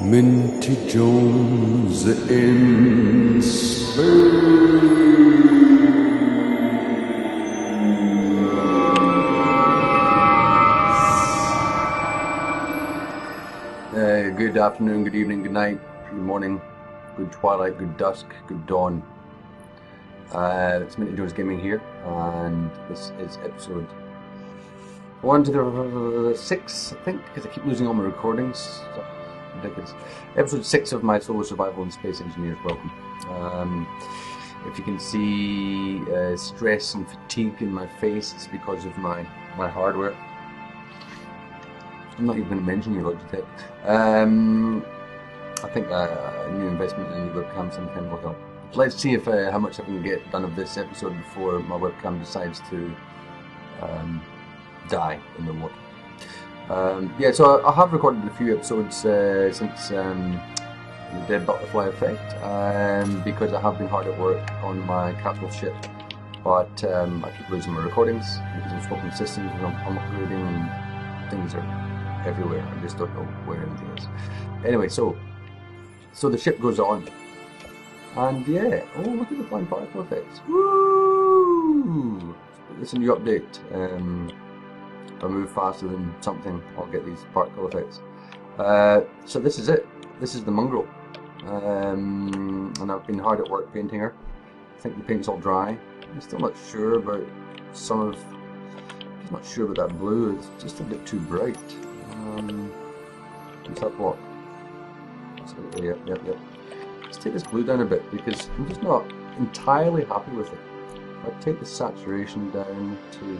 Minty Jones in space. Good afternoon, good evening, good night, good morning, good twilight, good dusk, good dawn. It's Minty Jones Gaming here, and this is episode 1 to the 6, I think, because I keep losing all my recordings. So ridiculous. Episode 6 of my solo survival and space engineers. Welcome. If you can see stress and fatigue in my face, it's because of my hardware. I'm not even going to mention your Logitech. I think a new investment in the webcam sometime will help. Let's see if how much I can get done of this episode before my webcam decides to die in the water. Yeah, so I have recorded a few episodes since the Dead Butterfly Effect, because I have been hard at work on my capital ship, but I keep losing my recordings because I'm swapping systems and I'm upgrading and things are everywhere. I just don't know where anything is. Anyway, so the ship goes on, and yeah, oh, look at the flying particle effects. Woo! It's a new update. If I move faster than something, I'll get these particle effects. So this is it. This is the Mongrel, and I've been hard at work painting her. I think the paint's all dry. I'm still not sure about some of. I'm not sure about that blue. It's just a bit too bright. What's that block? Yep. Let's take this blue down a bit because I'm just not entirely happy with it. I'll take the saturation down to, yeah,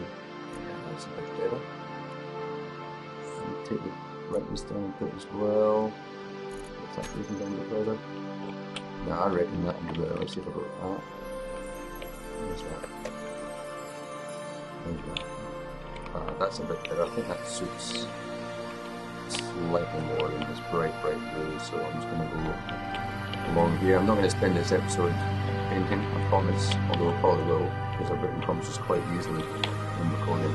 that's a bit better. And take the brightness down a bit as well. The saturation down a bit further. No, I reckon that would be better. Let's see if I go with that. There's that. There's that. That's a bit better. I think that suits slightly more than this bright blue, so I'm just going to go along here. I'm not going to spend this episode painting, I promise, although I probably will, because I've written promises quite easily in recording.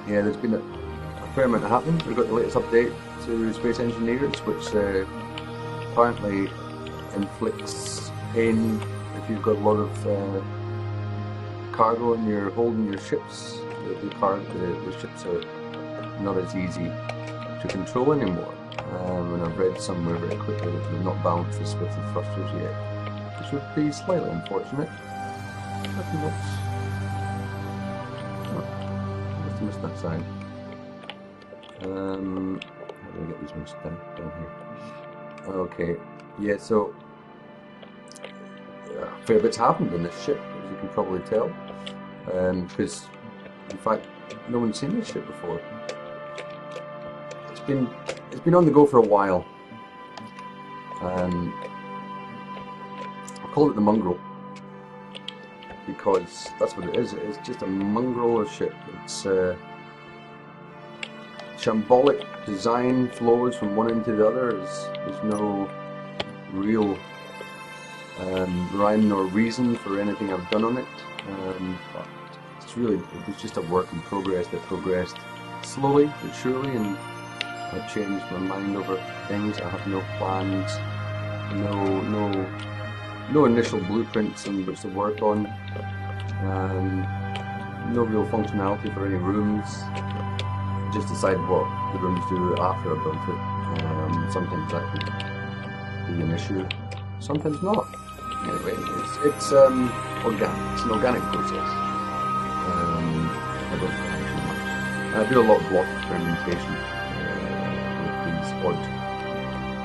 Yeah, there's been a fair amount that happened. We've got the latest update to Space Engineers, which apparently inflicts pain if you've got a lot of cargo and you're holding your ships. The ships are not as easy to control anymore. And I've read somewhere very quickly that they've not balanced this with the thrusters yet, which would be slightly unfortunate. Nothing much. Oh, must have missed that side. How do I get these ones down here? Okay, yeah, so a fair bit's happened in this ship, as you can probably tell, because in fact no one's seen this ship before. It's been on the go for a while. I call it the Mongrel because that's what it is. It's just a mongrel of ship. It's shambolic design, flows from one end to the other. There's no real rhyme nor reason for anything I've done on it. But it was just a work in progress that progressed slowly but surely, and I've changed my mind over things. I have no plans, no initial blueprints in which to work on, no real functionality for any rooms. Just decide what the rooms do after I've built it. Sometimes that could be an issue, sometimes not. Anyway, it's organic. It's an organic process. I don't think too much. I do a lot of block experimentation.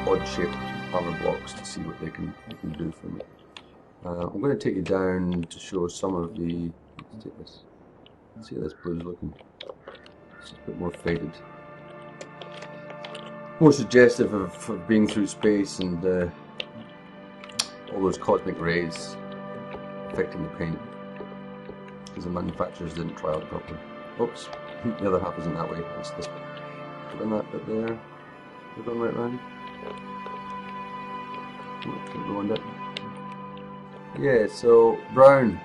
Odd shaped power blocks to see what they can do for me. I'm going to take you down to show some of the. Let's take this. Let's see how this blue's looking. It's a bit more faded, more suggestive of being through space and all those cosmic rays affecting the paint because the manufacturers didn't try out properly. Oops, the other half isn't that way. It's this. Put in that bit there. We're going right round. Keep going down. Yeah, so brown,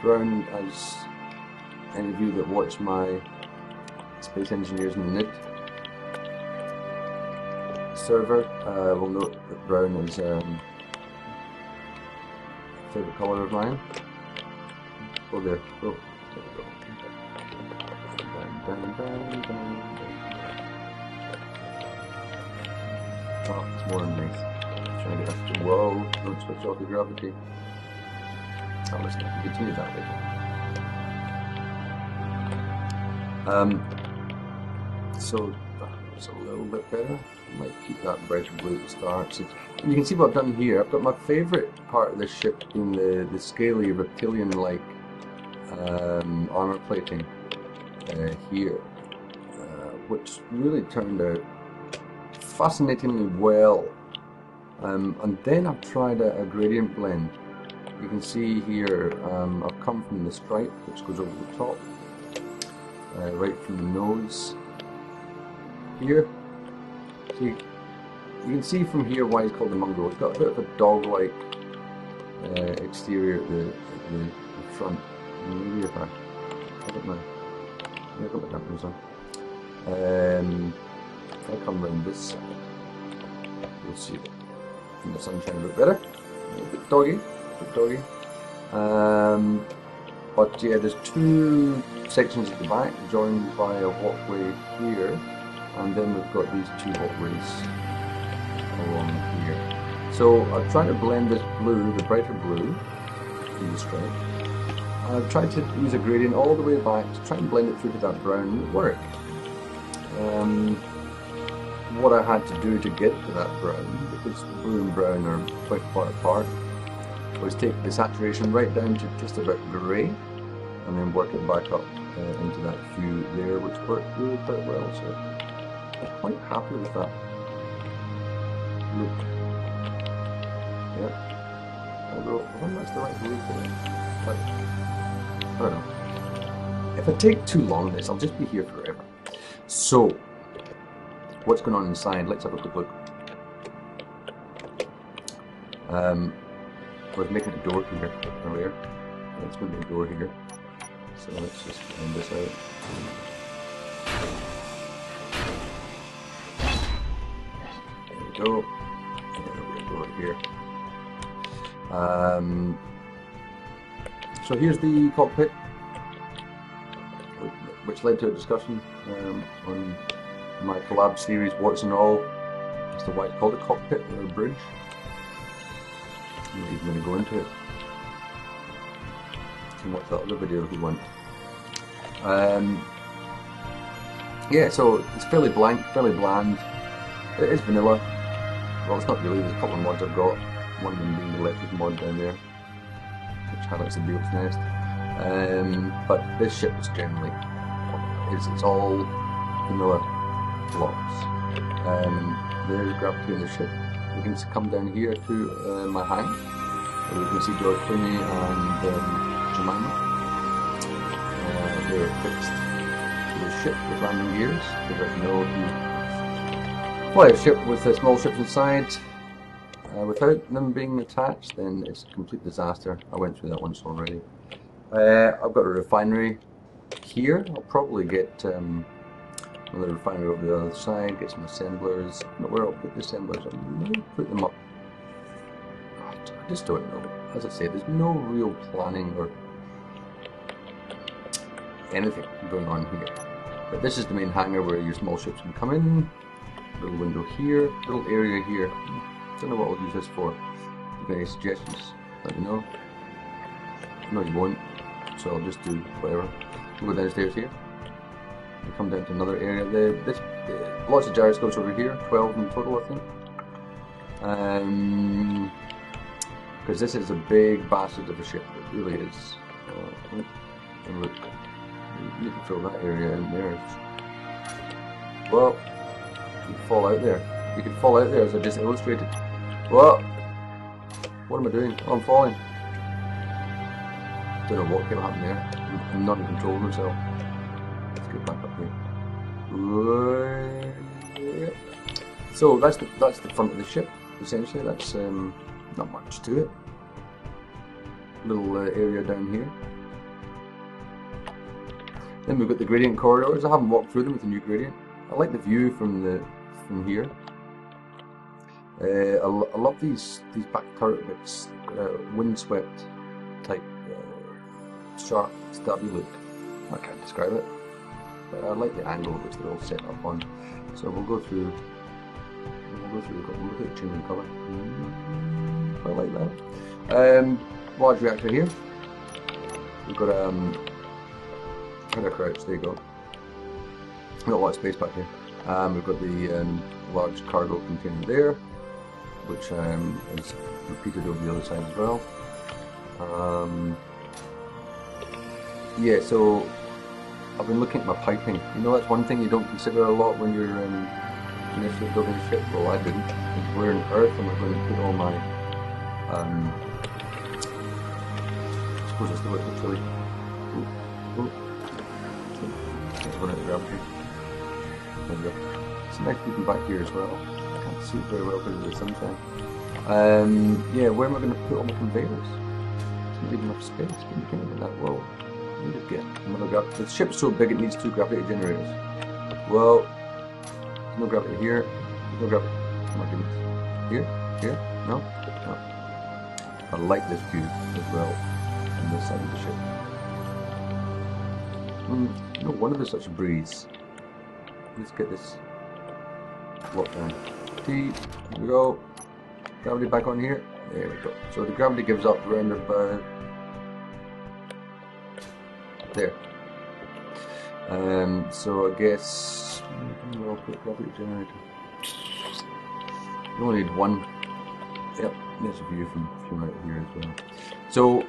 as any of you that watch my Space Engineers in the NID server will note that brown is favourite colour of mine. Oh there, oh, there we go. Down. Oh, it's more underneath. Trying to get up to, whoa, don't switch off the gravity. Oh, listen, I can continue that later. So that's a little bit better. I might keep that brighter blue at the start. So you can see what I've done here. I've got my favourite part of this ship being the scaly reptilian-like armour plating here, which really turned out fascinatingly well. And then I've tried a gradient blend. You can see here I've come from the stripe, which goes over the top, right from the nose here. So you can see from here why it's called the Mongrel. It's got a bit of a dog-like exterior at the front. Maybe if I got my cameras on. If I come around this side, you'll see it in the sunshine a bit better. A bit doggy. But yeah, there's two sections at the back joined by a walkway here, and then we've got these two walkways along here. So I'm trying to blend this blue, the brighter blue, in the stripe. I've tried to use a gradient all the way back to try and blend it through to that brown. It worked. What I had to do to get to that brown, because blue and brown are quite far apart, was take the saturation right down to just about grey, and then work it back up into that hue there, which worked really quite well. So I'm quite happy with that look. Yeah. Although I wonder if that's the right blue for it. But I don't know. If I take too long on this, I'll just be here forever. So, what's going on inside? Let's have a quick look. I was making a door here earlier. It's going to be a door here. So let's just end this out. There we go. And there'll be a door here. So here's the cockpit, which led to a discussion on my collab series, Warts and All, as to why it's called a cockpit or a bridge. I'm not even going to go into it. You can watch that other video if you want. Yeah, so it's fairly blank, fairly bland. It is vanilla. Well, it's not really. There's a couple of mods I've got. One of them being the electric mod down there, which highlights the Beale's Nest. But this ship is generally, it's all vanilla blocks. There's gravity in the ship. You can come down here to my hang, where you can see George Clooney and Jemima. They're fixed to the ship with landing gears, because as you know, if you fly a ship with small ships inside without them being attached, then it's a complete disaster. I went through that once already. I've got a refinery here. I'll probably get another refinery over the other side, get some assemblers. Not where I'll put the assemblers, I might put them up. I just don't know. As I say, there's no real planning or anything going on here. But this is the main hangar where your small ships can come in. Little window here, little area here. Don't know what I'll use this for. If you have any suggestions, let me know. No, you won't. So I'll just do whatever. We'll go downstairs here. We come down to another area. Lots of gyroscopes over here, 12 in total, I think. Because this is a big bastard of a ship. It really is. And look, you can fill that area in there. Well, you can fall out there. You can fall out there, as I just illustrated. Well, what am I doing? Oh, I'm falling. Don't know what came happen there. I'm not in control of myself. Let's get back up here. So that's the front of the ship. Essentially, that's not much to it. Little area down here. Then we've got the gradient corridors. I haven't walked through them with the new gradient. I like the view from here. I love these back turret bits, windswept type sharp stabby look. I can't describe it, but I like the angle which they're all set up on. So we'll go through the colour. Look at the changing colour. I like that. Large reactor here. We've got how do I crouch? There you go. Not a lot of space back here. We've got the large cargo container there, which is repeated over the other side as well. Yeah, so I've been looking at my piping. You know, that's one thing you don't consider a lot when you're initially building a ship. Well, I didn't. Where on earth am I going to put all my I suppose it's the word actually. Let's run out of gravity. There we go. It's nice looking back here as well. I can't see it very well because of the sunshine. Yeah, where am I going to put all my conveyors? There's not even enough space. Can you think about that? Whoa. I need to get another gravity. The ship's so big it needs 2 gravity generators. Well, there's no gravity here. There's no gravity. Oh my goodness. Here? Here? No? No. I like this view as well on this side of the ship. No wonder there's such a breeze. Let's get this locked down. T, here we go. Gravity back on here. There we go. So the gravity gives up around about there. So I guess we'll put gravity generator. We only need 1. Yep, there's a view from right here as well. So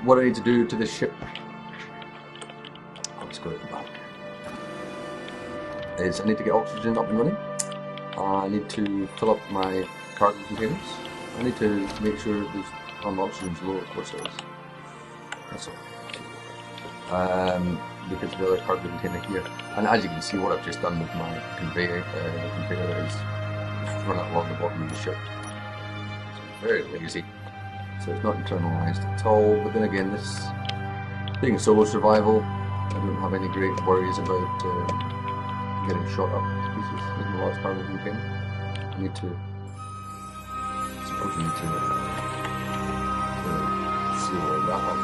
what I need to do to this ship, let's go at the back, is I need to get oxygen up and running. I need to fill up my cargo containers. I need to make sure there's oxygen's low, of course it is. That's all. Because the other cargo container here, and as you can see, what I've just done with my conveyor is just run it along the bottom of the ship. It's very lazy, so it's not internalized at all. But then again, this being a solo survival, I don't have any great worries about getting shot up to pieces in the large cargo container. I need to, I suppose you need to seal all that up.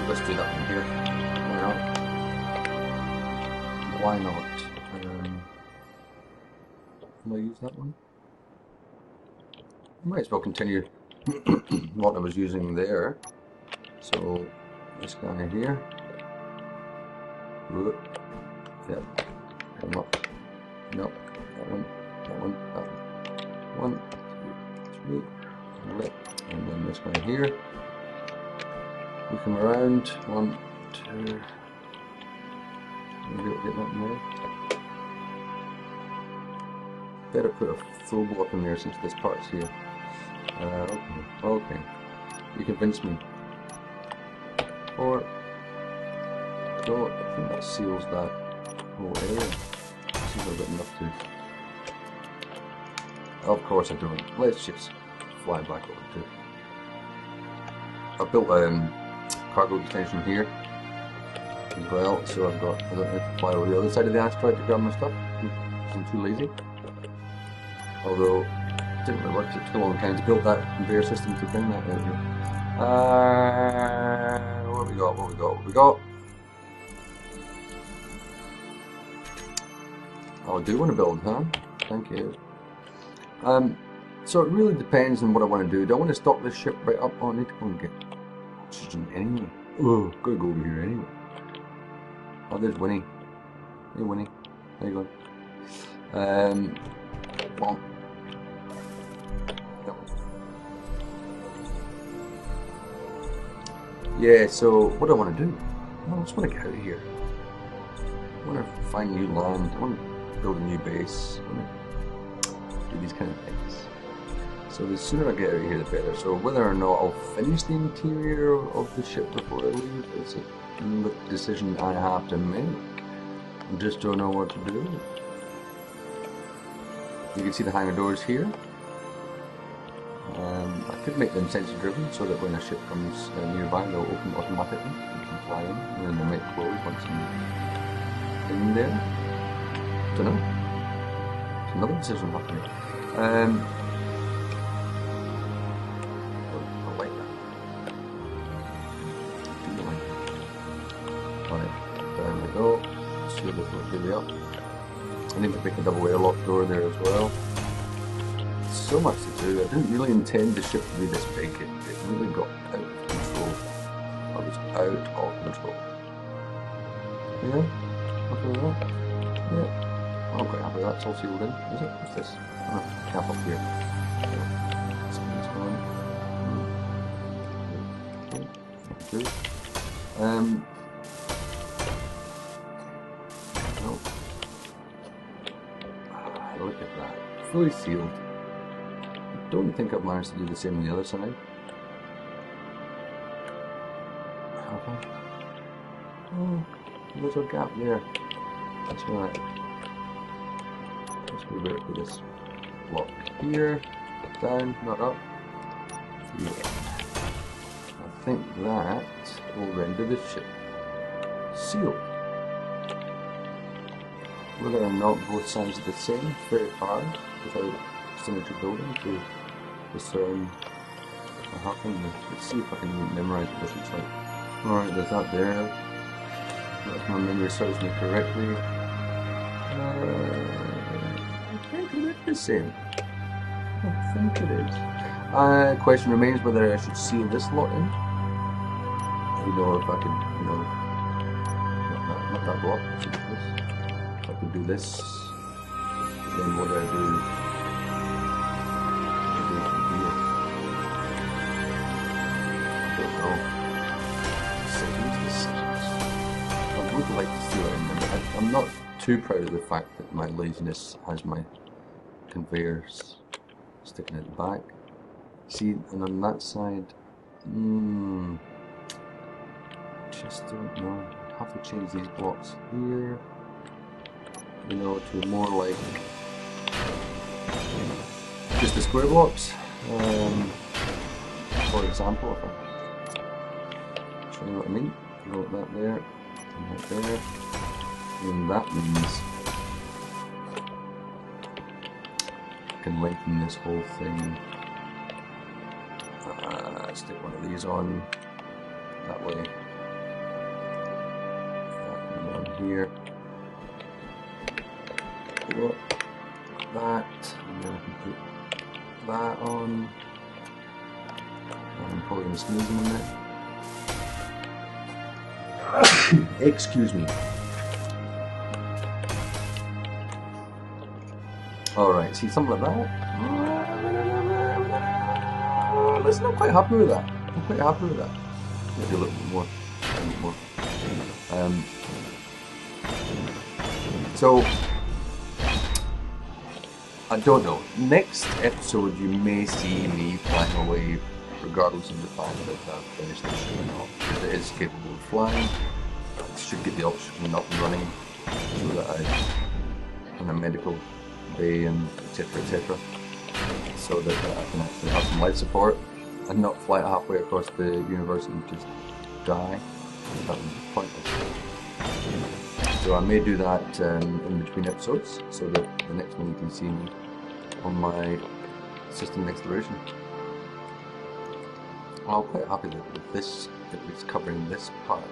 Let's do that one here. Why not? Why not? Can I use that one? I might as well continue what I was using there. So this guy here. Yep. Come up. Nope. That one. That one. That one. 1, 2, 3. And then this guy here. We come around, 1, 2, maybe we'll get that more. Better put a full block in there since this part's here. Okay. You convinced me. Or, so I think that seals that whole area. See if I've got enough to. Of course I don't. Let's just fly back over to. I've built cargo detention here as well, so I don't have to fly over the other side of the asteroid to grab my stuff because I'm too lazy. Although it didn't really work, it took a long time to build that conveyor system to bring that out here. What we got? Oh, I do want to build, huh? Thank you. So it really depends on what I want to do. Do I want to stock this ship right up? Oh, I need to go and get oxygen anyway. Oh, gotta go over here anyway. Oh, there's Winnie. Hey, Winnie. How you going? Bonk. Yeah, so what do I want to do? Well, I just want to get out of here. I want to find new land. I want to build a new base. I want to do these kind of things. So the sooner I get out of here the better. So whether or not I'll finish the interior of the ship before I leave is a decision I have to make. I just don't know what to do. You can see the hangar doors here. I could make them sensor driven so that when a ship comes nearby they'll open automatically. You can fly in and then they might close once I'm in there. Don't know. It's another decision happening. I like that. Do you like that? Alright, there we go. See this one, here we are. I need to pick a double airlock door there as well. So much to do. I didn't really intend the ship to be this big. It really got out of control. I was out of control. Yeah? Happy with that? Yeah. I'm quite happy with that. It's all sealed in. Is it? What's this? Oh, cap up here. Yeah. Something's gone. Good. Oh. Look at that. Fully sealed. I don't think I've managed to do the same on the other side. Have I? Oh, there's a gap there. That's right. Let's move it to this block here. Down, not up. Yeah. I think that will render the ship sealed. Whether or not both sides are the same, it's very hard without symmetry building to discern what happened. Let's see if I can memorize what this looks like. Alright, there's that there. If my memory serves me correctly. I think it is the same. I think it is. Question remains whether I should seal this lot in. You know, if I could, you know, not that block, I should do this. If I could do this, then what do I do? I would like to see that in there. I'm not too proud of the fact that my laziness has my conveyors sticking at the back. See, and on that side, just don't know. I have to change these blocks here, you know, to more like just the square blocks. For example, if I show you what I mean, go like that there, and that there, and that means I can lengthen this whole thing. Stick one of these on that way. That on here. Look, that, and then I can put that on. I'm probably going to sneeze in a minute. Excuse me. Alright, see something like that? Listen, I'm quite happy with that. I'm quite happy with that. Maybe a little bit more. So, I don't know. Next episode, you may see me flying away, regardless of the fact that I've finished this show or not. If it is capable of flying, I should get the option up and running so that I'm in a medical bay and etc. So that I can actually have some life support and not fly it halfway across the universe and just die. That would be pointless. So I may do that in between episodes, so that the next one you can see me on my system exploration. I'm quite happy that this is covering this part of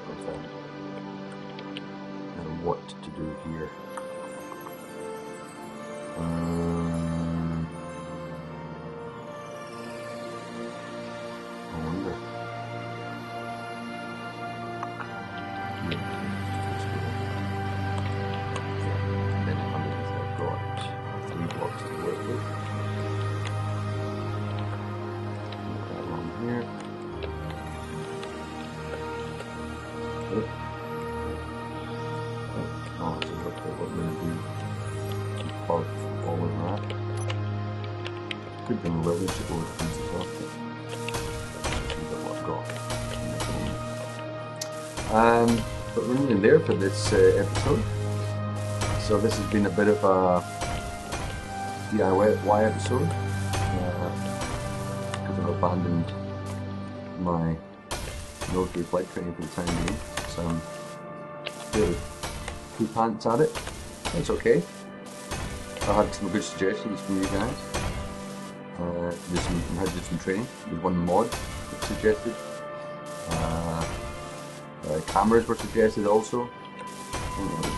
what to do here. I wonder. Then underneath I've got 3 blocks to work with. Put that along here. Oh, so look at what we're going to do above all of that. Could be a little bit of things as well. But we're nearly there for this episode. So this has been a bit of a DIY episode because I've abandoned my military flight training for the time being. So I'm really poo pants at it. It's okay. I had some good suggestions from you guys. I had to do some training. There's one mod that suggested. Cameras were suggested also.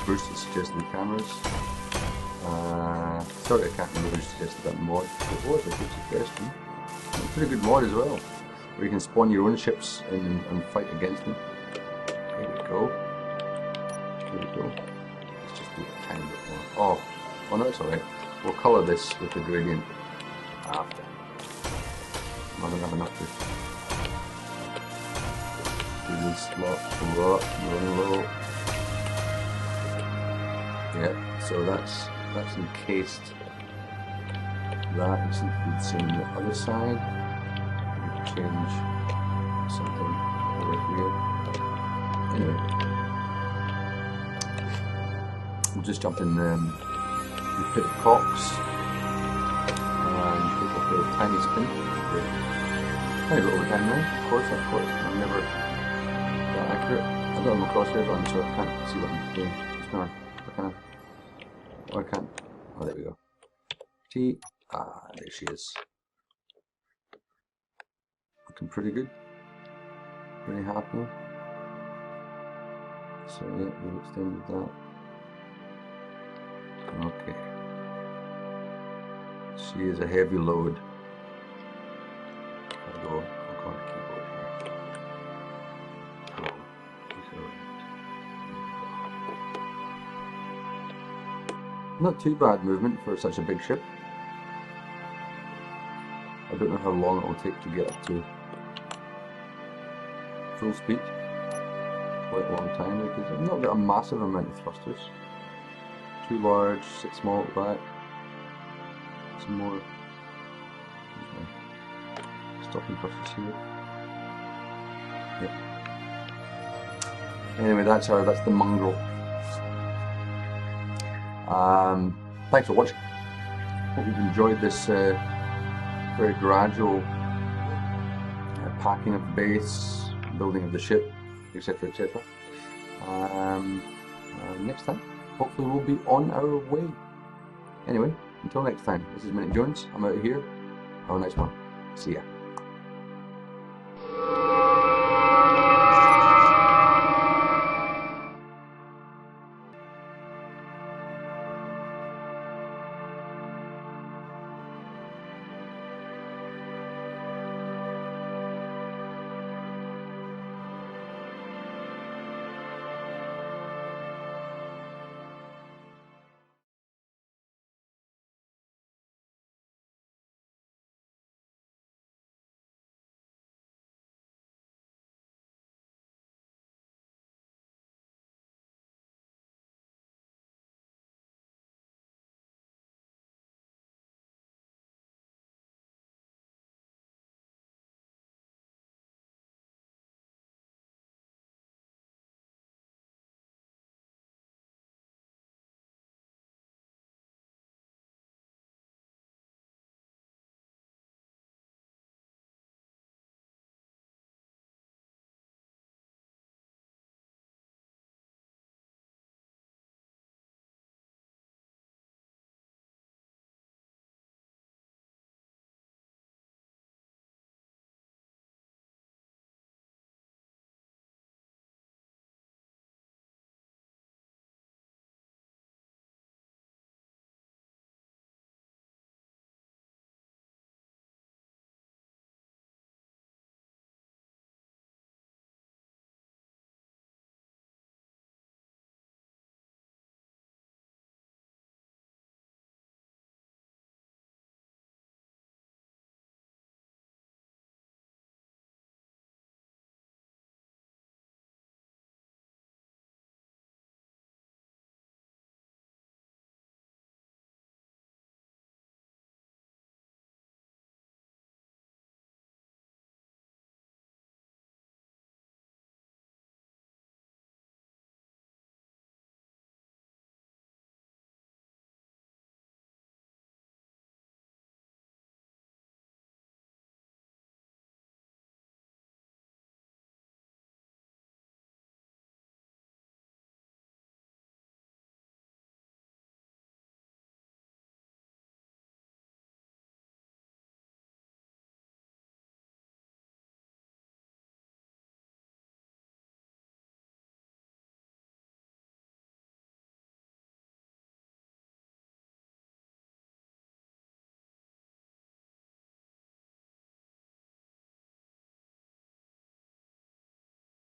Bruce suggested the cameras. Sorry, I can't remember who suggested that mod. It was a good suggestion. It's a pretty good mod as well, where you can spawn your own ships and fight against them. There we go. There we go. Let's just do a tiny bit more. Oh no, it's alright. We'll colour this with the gradient after. I don't have enough to do this lot, running low. Yeah, so that's encased. That is the same on the other side. Change something over here. Anyway, we'll just jump in the pit of cocks and take up a tiny spin. Tiny bit over time now, of course. I'm never that accurate. I don't have my crosshairs on, so I can't see what I'm doing. Just now. I can't. Oh, there we go. T. There she is. Looking pretty good. Pretty happy. So yeah, we've extended that. Okay. She is a heavy load. I'll go on the keyboard here. Not too bad movement for such a big ship. I don't know how long it will take to get up to full speed. Quite a long time because I've not got a massive amount of thrusters. 2 large, 6 small at the back. Some more stopping thrusters here. Yep. Anyway, that's the Mongrel. Thanks for watching. Hope you've enjoyed this very gradual packing of the base, building of the ship, etc, etc. Next time, hopefully we'll be on our way. Anyway, until next time, this is Minty Jones. I'm out of here. Have a nice one. See ya.